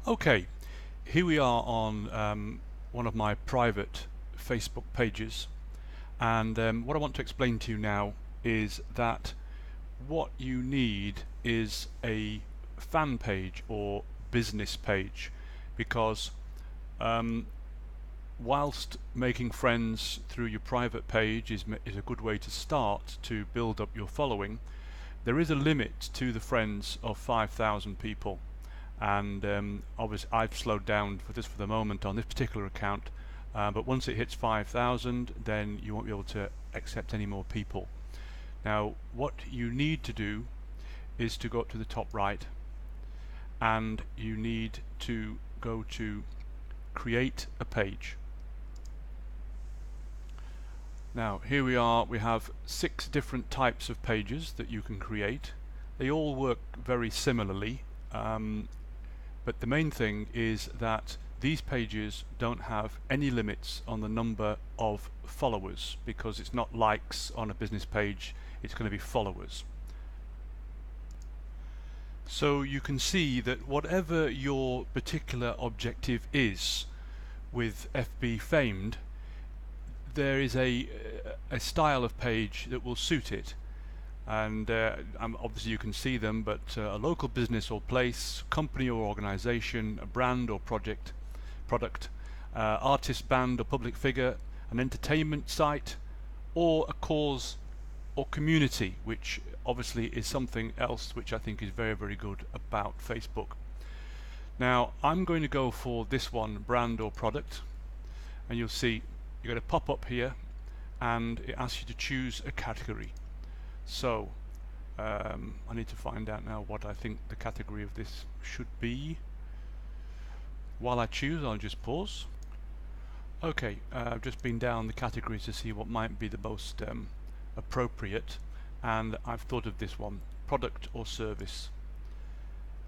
Okay, here we are on one of my private Facebook pages, and what I want to explain to you now is that what you need is a fan page or business page, because um, whilst making friends through your private page is a good way to start to build up your following, there is a limit to the friends of 5,000 people. And obviously I've slowed down for the moment on this particular account, but once it hits 5,000 then you won't be able to accept any more people. Now what you need to do is to go up to the top right, and you need to go to create a page. Now here we are, we have 6 different types of pages that you can create. They all work very similarly, but the main thing is that these pages don't have any limits on the number of followers, because it's not likes on a business page, it's going to be followers. So you can see that whatever your particular objective is with FB Famed, there is a style of page that will suit it. And obviously you can see them, but a local business or place, company or organization, a brand or product, artist, band or public figure, an entertainment site, or a cause or community, which obviously is something else which I think is very, very good about Facebook. Now I'm going to go for this one, brand or product, and you'll see you're going to pop up here and it asks you to choose a category. So I need to find out now what I think the category of this should be. While I choose, I'll just pause. Okay, I've just been down the categories to see what might be the most appropriate, and I've thought of this one, product or service.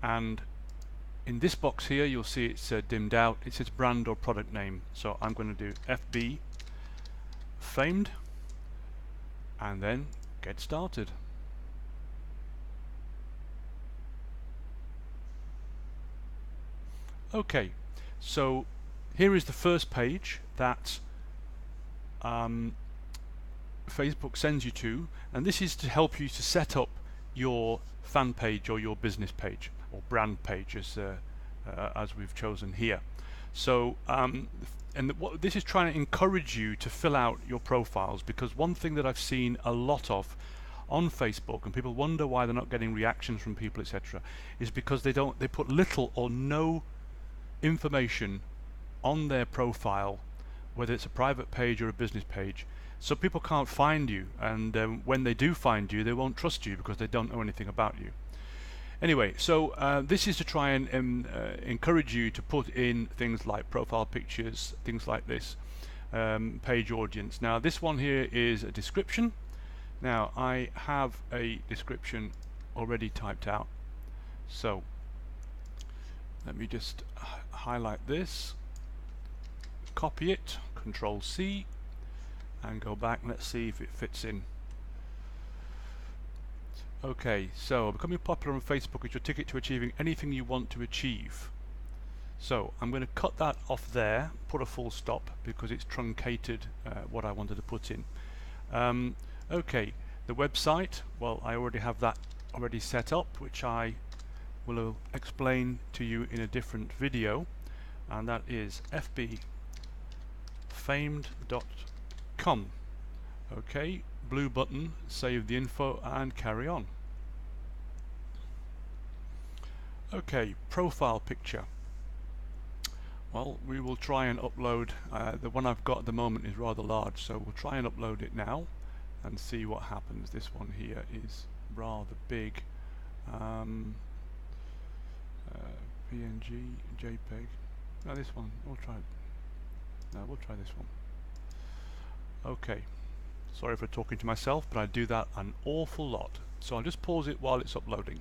And in this box here you'll see it's dimmed out, it says brand or product name, so I'm going to do FB Famed and then get started. Okay, so here is the first page that Facebook sends you to, and this is to help you to set up your fan page or your business page or brand page, as we've chosen here. So what this is trying to encourage you to fill out your profiles, because one thing that I've seen a lot of on Facebook, and people wonder why they're not getting reactions from people, etc., is because they put little or no information on their profile, whether it's a private page or a business page, so people can't find you, and when they do find you they won't trust you because they don't know anything about you. Anyway, so this is to try and encourage you to put in things like profile pictures, things like this, page audience. Now this one here is a description. Now I have a description already typed out, so let me just highlight this, copy it, Control C, and go back. Let's see if it fits in. Okay, so becoming popular on Facebook is your ticket to achieving anything you want to achieve. So I'm going to cut that off there, put a full stop, because it's truncated what I wanted to put in. Okay, the website, well, I already have that already set up, which I will explain to you in a different video, and that is fbfamed.com. Okay, blue button, save the info and carry on. Okay, profile picture. Well, we will try and upload, the one I've got at the moment is rather large, so we'll try and upload it now and see what happens. This one here is rather big. PNG, JPEG. No, this one, we'll try this one. Okay, sorry for talking to myself, but I do that an awful lot, so I'll just pause it while it's uploading.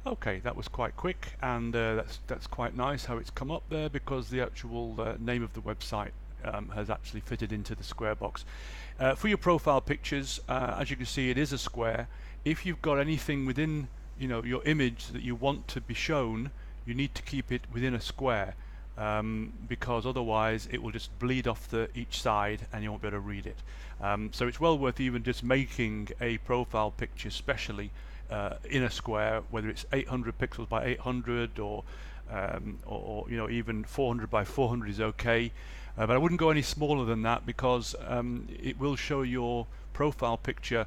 Okay, that was quite quick, and that's quite nice how it's come up there, because the actual name of the website has actually fitted into the square box. For your profile pictures, as you can see, it is a square. If you've got anything within your image that you want to be shown, you need to keep it within a square, because otherwise it will just bleed off each side and you won't be able to read it. So it's well worth even just making a profile picture specially in a square, whether it's 800 pixels by 800 or you know, even 400 by 400 is okay. But I wouldn't go any smaller than that, because it will show your profile picture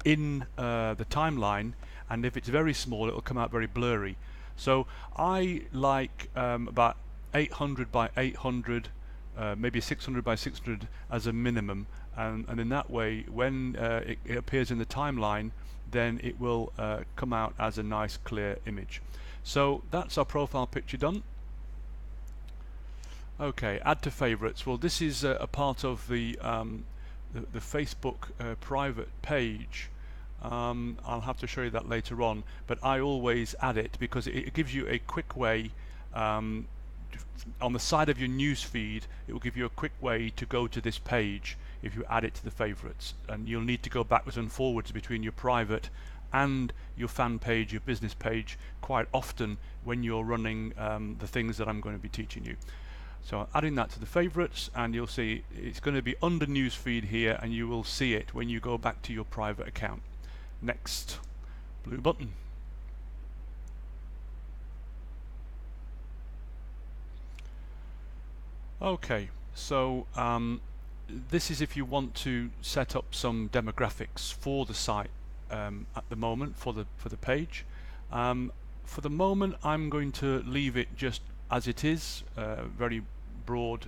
in the timeline, and if it's very small, it'll come out very blurry. So I like about 800 by 800, maybe 600 by 600 as a minimum, and in that way, when it appears in the timeline, then it will come out as a nice clear image. So that's our profile picture done. Okay, add to favorites. Well, this is a part of the Facebook private page. I'll have to show you that later on, but I always add it because it gives you a quick way, on the side of your news feed, it will give you a quick way to go to this page if you add it to the favorites, and you'll need to go backwards and forwards between your private and your fan page, your business page, quite often when you're running the things that I'm going to be teaching you. So adding that to the favorites, and you'll see it's going to be under newsfeed here, and you will see it when you go back to your private account. Next, blue button. Okay, so this is if you want to set up some demographics for the site at the moment, for the page. For the moment, I'm going to leave it just as it is, very broad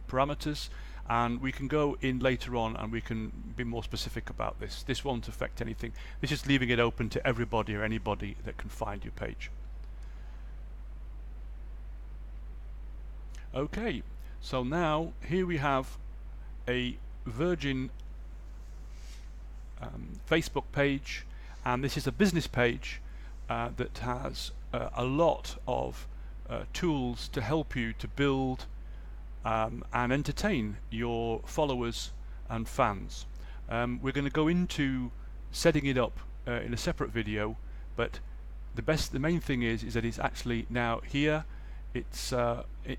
parameters, and we can go in later on and we can be more specific about this. This won't affect anything. This is leaving it open to everybody or anybody that can find your page. Okay, so now here we have a Virgin Facebook page, and this is a business page that has a lot of tools to help you to build and entertain your followers and fans. We're going to go into setting it up in a separate video, but the main thing is that it's actually now here, it's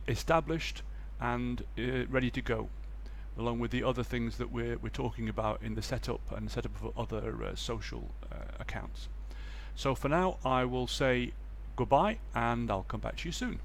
established and ready to go, along with the other things that we're talking about in the setup and setup of other social accounts. So for now, I will say goodbye, and I'll come back to you soon.